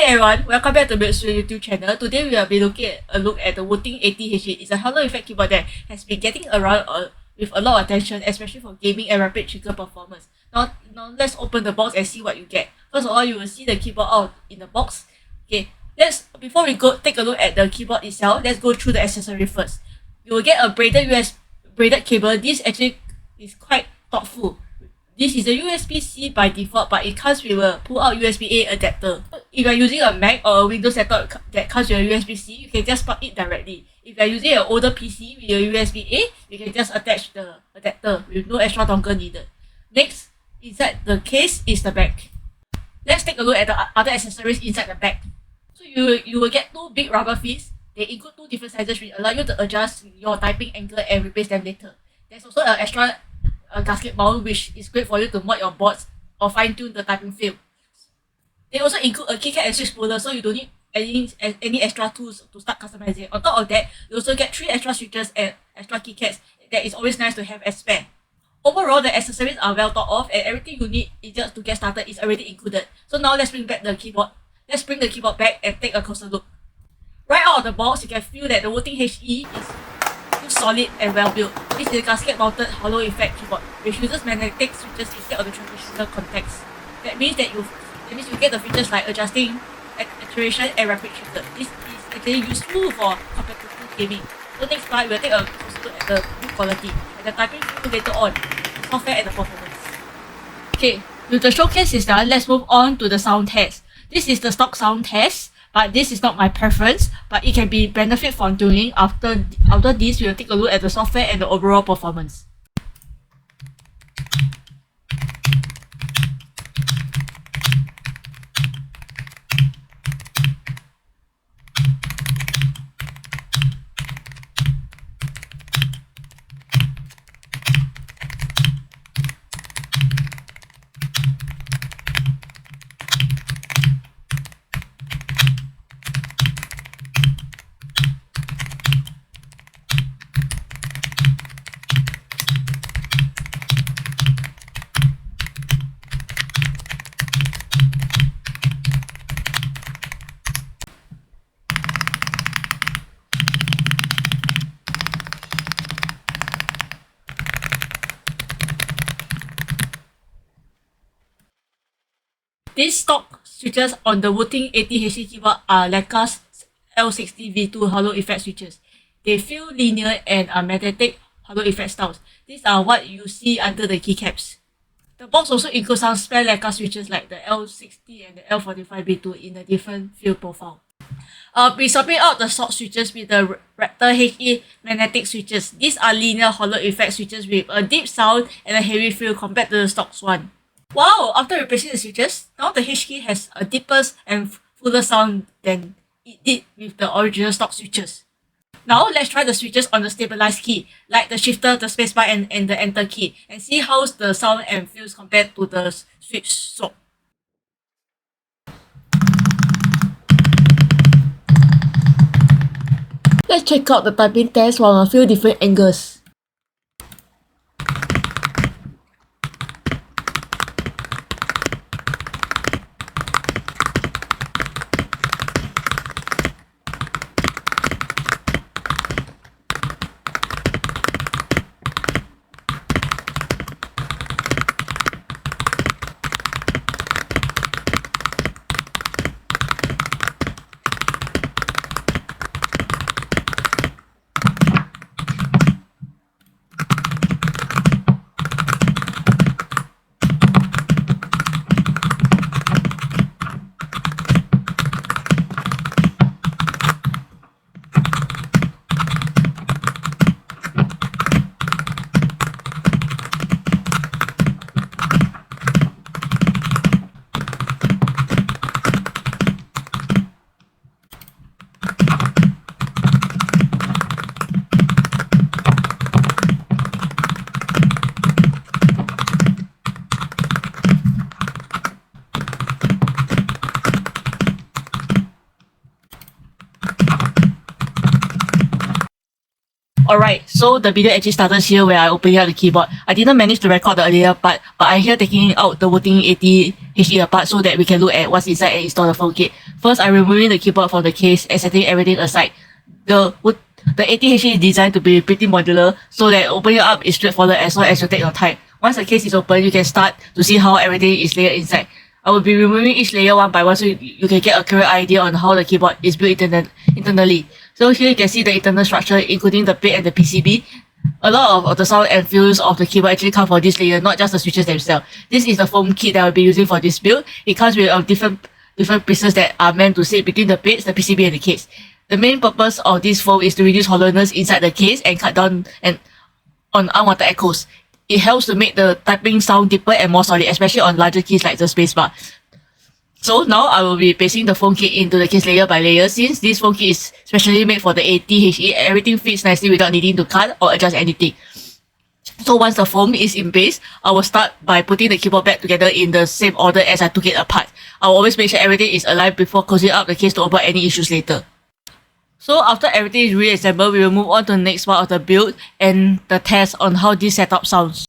everyone, welcome back to Build's YouTube channel. Today we will be looking at a look at the Wooting 80HE. It's a hollow effect keyboard that has been getting around with a lot of attention, especially for gaming and rapid trigger performance. Now let's open the box and see what you get. First of all, you will see the keyboard out in the box. Okay, before we go take a look at the keyboard itself, let's go through the accessory first. You will get a braided cable. This actually is quite thoughtful. This is a USB-C by default, but it comes with a pull-out USB-A adapter. If you are using a Mac or a Windows setup that comes with a USB-C, you can just plug it directly. If you are using an older PC with a USB-A, you can just attach the adapter with no extra dongle needed. Next, inside the case is the back. Let's take a look at the other accessories inside the back. So you will get two big rubber feet. They include two different sizes which allow you to adjust your typing angle and replace them later. There's also an extra gasket mount, which is great for you to mod your boards or fine-tune the typing feel. They also include a keycap and switch puller, so you don't need any extra tools to start customizing. On top of that, you also get 3 extra switches and extra keycaps that is always nice to have as spare. Overall, the accessories are well thought of and everything you need is just to get started is already included. So now let's bring back the keyboard. Let's bring the keyboard back and take a closer look. Right out of the box, you can feel that the Wooting HE is solid and well built. This is a gasket mounted hollow effect keyboard which uses magnetic switches instead of the traditional contacts. That means you get the features like adjusting, actuation and rapid trigger. This is actually useful for competitive gaming. So next part, we'll take a closer look at the build quality and the typing feel later on, the software and the performance. Okay, with the showcase is done, let's move on to the sound test. This is the stock sound test, but this is not my preference, but it can be benefit from tuning. After this, we will take a look at the software and the overall performance. These stock switches on the Wooting 80HE keyboard are Leica's L60 V2 hollow effect switches. They feel linear and are magnetic hollow effect styles. These are what you see under the keycaps. The box also includes some spare Leica switches like the L60 and the L45 V2 in a different field profile. We swapping out the stock switches with the Raptor HE magnetic switches. These are linear hollow effect switches with a deep sound and a heavy feel compared to the stock one. Wow! After replacing the switches, now the H key has a deeper and fuller sound than it did with the original stock switches. Now let's try the switches on the stabilized key, like the shifter, the spacebar and the enter key, and see how the sound and feels compared to the switch swap. Let's check out the typing test from a few different angles. Alright, so the video actually started here where I opened up the keyboard. I didn't manage to record the earlier part, but I'm here taking out the Wooting 80HE apart so that we can look at what's inside and install the phone kit. First, I'm removing the keyboard from the case and setting everything aside. The 80HE is designed to be pretty modular so that opening it up is straightforward as long as you take your time. Once the case is open, you can start to see how everything is layered inside. I will be removing each layer one by one so you can get a clear idea on how the keyboard is built internally. So here you can see the internal structure including the plate and the PCB. A lot of the sound and feels of the keyboard actually come from this layer, not just the switches themselves. This is the foam kit that I'll be using for this build. It comes with different pieces that are meant to sit between the plates, the PCB and the case. The main purpose of this foam is to reduce hollowness inside the case and cut down on unwanted echoes. It helps to make the typing sound deeper and more solid, especially on larger keys like the spacebar. So now I will be pasting the foam kit into the case layer by layer. Since this foam kit is specially made for the 80HE, everything fits nicely without needing to cut or adjust anything. So once the foam is in place, I will start by putting the keyboard back together in the same order as I took it apart. I will always make sure everything is aligned before closing up the case to avoid any issues later. So after everything is reassembled, we will move on to the next part of the build and the test on how this setup sounds.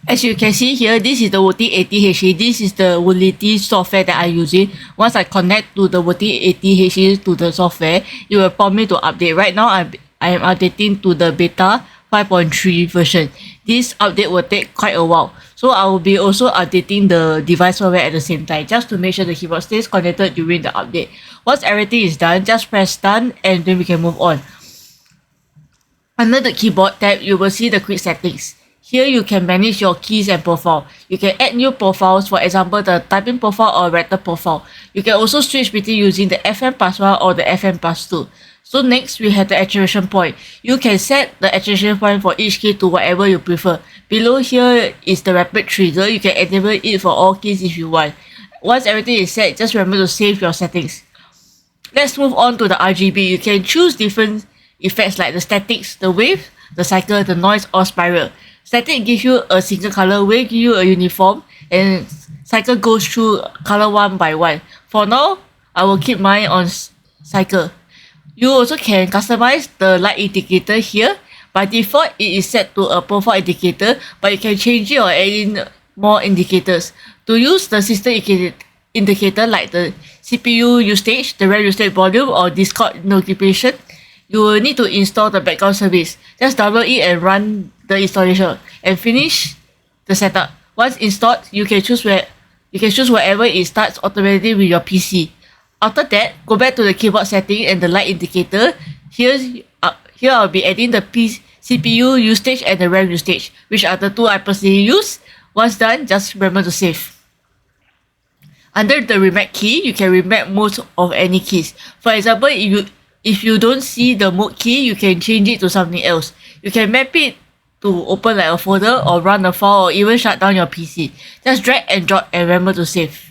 As you can see here, this is the Wooting 80HE. This is the Wootility software that I'm using. Once I connect to the Wooting 80HE to the software, it will prompt me to update. Right now, I am updating to the beta 5.3 version. This update will take quite a while. So I will be also updating the device firmware at the same time, just to make sure the keyboard stays connected during the update. Once everything is done, just press done and then we can move on. Under the keyboard tab, you will see the quick settings. Here you can manage your keys and profile. You can add new profiles, for example the typing profile or Raptor profile. You can also switch between using the FM+1 or the FM+2. So next we have the actuation point. You can set the actuation point for each key to whatever you prefer. Below here is the rapid trigger. You can enable it for all keys if you want. Once everything is set, just remember to save your settings. Let's move on to the RGB. You can choose different effects like the statics, the wave, the cycle, the noise or spiral. Static gives you a single color, wave give you a uniform, and cycle goes through color one by one. For now, I will keep mine on cycle. You also can customize the light indicator here. By default, it is set to a profile indicator, but you can change it or add in more indicators. To use the system indicator like the CPU usage, the RAM usage volume, or Discord notification, you will need to install the background service. Just download it and run the installation and finish the setup. Once installed, you can choose wherever it starts automatically with your PC. After that, go back to the keyboard setting and the light indicator. Here I'll be adding the CPU usage and the RAM usage, which are the two I personally use. Once done, just remember to save. Under the remap key, you can remap most of any keys. For example, if you don't see the mode key, you can change it to something else. You can map it to open like a folder or run a file or even shut down your PC. Just drag and drop and remember to save.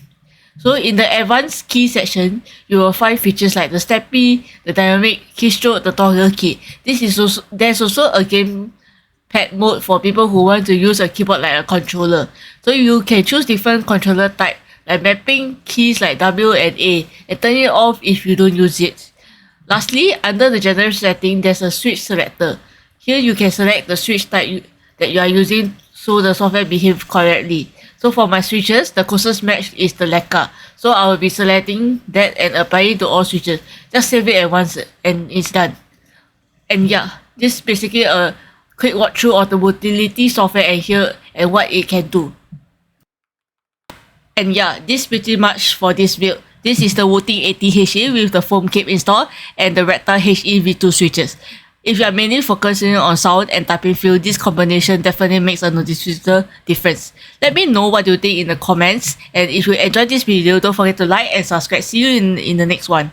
So in the advanced key section, you will find features like the steppy, the dynamic keystroke, the toggle key. There's also a gamepad mode for people who want to use a keyboard like a controller. So you can choose different controller type like mapping keys like W and A and turn it off if you don't use it. Lastly, under the general setting, there's a switch selector. Here you can select the switch type that you are using so the software behaves correctly. So for my switches, the closest match is the LECA. So I will be selecting that and applying to all switches. Just save it at once and it's done. And yeah, this is basically a quick walkthrough of the Wootility software and what it can do. And yeah, this is pretty much for this build. This is the Wooting 80HE with the foam cape install and the Raptor HE V2 switches. If you are mainly focusing on sound and typing feel, this combination definitely makes a noticeable difference. Let me know what you think in the comments, and if you enjoyed this video, don't forget to like and subscribe. See you in the next one.